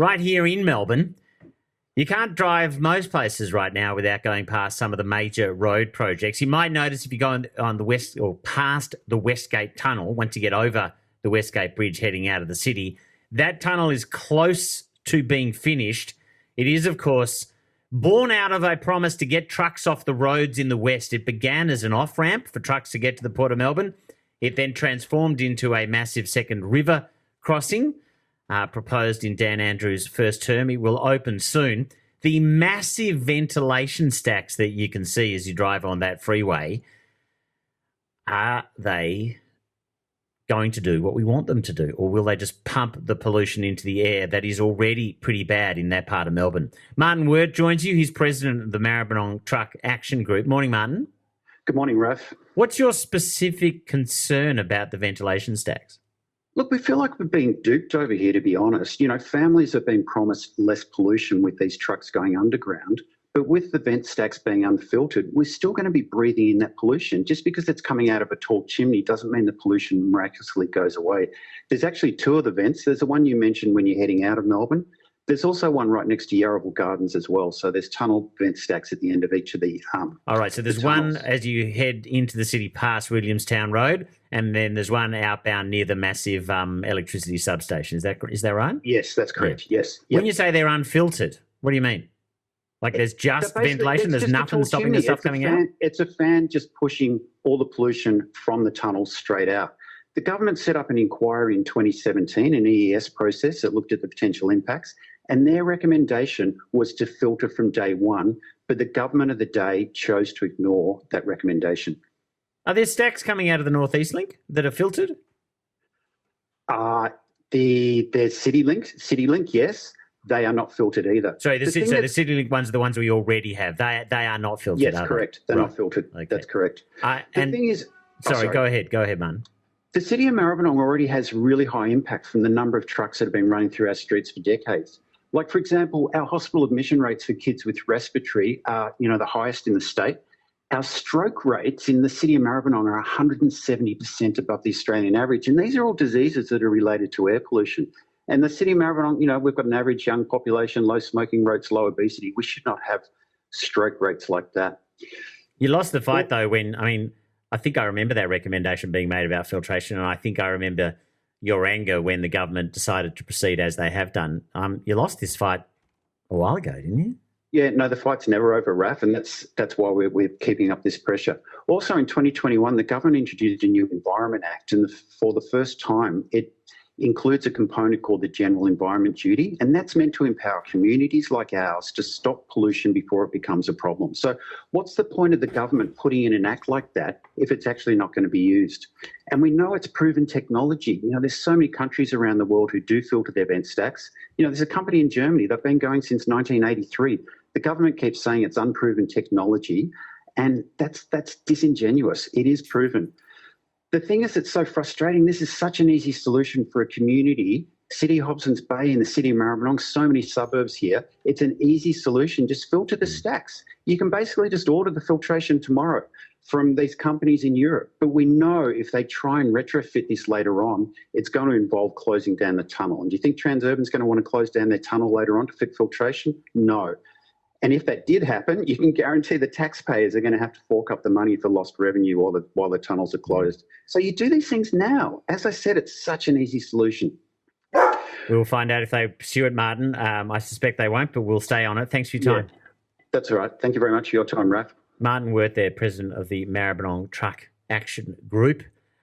right here in Melbourne. You can't drive most places right now without going past some of the major road projects. You might notice if you go on the west or past the Westgate Tunnel, once you get over the Westgate Bridge heading out of the city, that tunnel is close to being finished. It is, of course, born out of a promise to get trucks off the roads in the west. It began as an off-ramp for trucks to get to the Port of Melbourne. It then transformed into a massive second river crossing, proposed in Dan Andrews' first term. It will open soon. The massive ventilation stacks that you can see as you drive on that freeway, are they going to do what we want them to do, or will they just pump the pollution into the air that is already pretty bad in that part of Melbourne? Martin Wurt joins you. He's president of the Maribyrnong Truck Action Group. Morning, Martin. Good morning, Raf. What's your specific concern about the ventilation stacks? Look, we feel like we've been duped over here, to be honest. You know, families have been promised less pollution with these trucks going underground, but with the vent stacks being unfiltered, we're still going to be breathing in that pollution. Just because it's coming out of a tall chimney doesn't mean the pollution miraculously goes away. There's actually two of the vents. There's the one you mentioned when you're heading out of Melbourne. There's also one right next to Yarraville Gardens as well. So there's tunnel vent stacks at the end of each of the All right, so there's one as you head into the city past Williamstown Road, and then there's one outbound near the massive electricity substation. Is that right? Yes, that's correct. Yeah. Yes. When you say they're unfiltered, what do you mean? Like there's just ventilation, there's nothing stopping the stuff coming out? It's a fan just pushing all the pollution from the tunnels straight out. The government set up an inquiry in 2017, an EES process that looked at the potential impacts, and their recommendation was to filter from day one, but the government of the day chose to ignore that recommendation. Are there stacks coming out of the North East Link that are filtered? There's CityLink, yes. They are not filtered either. Sorry, the CityLink ones are the ones we already have. They are not filtered. Yes, correct. They're not filtered. Okay. That's correct. The thing is... Sorry, go ahead, man. The city of Maribyrnong already has really high impact from the number of trucks that have been running through our streets for decades. Like, for example, our hospital admission rates for kids with respiratory are, the highest in the state. Our stroke rates in the city of Maribyrnong are 170% above the Australian average. And these are all diseases that are related to air pollution. And the city of Maribyrnong, we've got an average young population, low smoking rates, low obesity. We should not have stroke rates like that. You lost the fight, though, I think I remember that recommendation being made about filtration, and I think I remember your anger when the government decided to proceed as they have done. You lost this fight a while ago, didn't you? Yeah, no, the fight's never over, Raf, and that's why we're keeping up this pressure. Also, in 2021, the government introduced a new Environment Act, and for the first time, it includes a component called the General Environment Duty, and that's meant to empower communities like ours to stop pollution before it becomes a problem. So what's the point of the government putting in an act like that if it's actually not going to be used? And we know it's proven technology. There's so many countries around the world who do filter their vent stacks. There's a company in Germany, they've been going since 1983. The government keeps saying it's unproven technology, and that's disingenuous. It is proven. The thing is, it's so frustrating. This is such an easy solution for a community. City Hobson's Bay in the city of Maribyrnong, so many suburbs here. It's an easy solution. Just filter the stacks. You can basically just order the filtration tomorrow from these companies in Europe. But we know if they try and retrofit this later on, it's going to involve closing down the tunnel. And do you think Transurban's going to want to close down their tunnel later on to fit filtration? No. And if that did happen, you can guarantee the taxpayers are going to have to fork up the money for lost revenue while the tunnels are closed. So you do these things now. As I said, it's such an easy solution. We'll find out if they pursue it, Martin. I suspect they won't, but we'll stay on it. Thanks for your time. Yeah, that's all right. Thank you very much for your time, Raf. Martin Wurt there, president of the Maribyrnong Truck Action Group.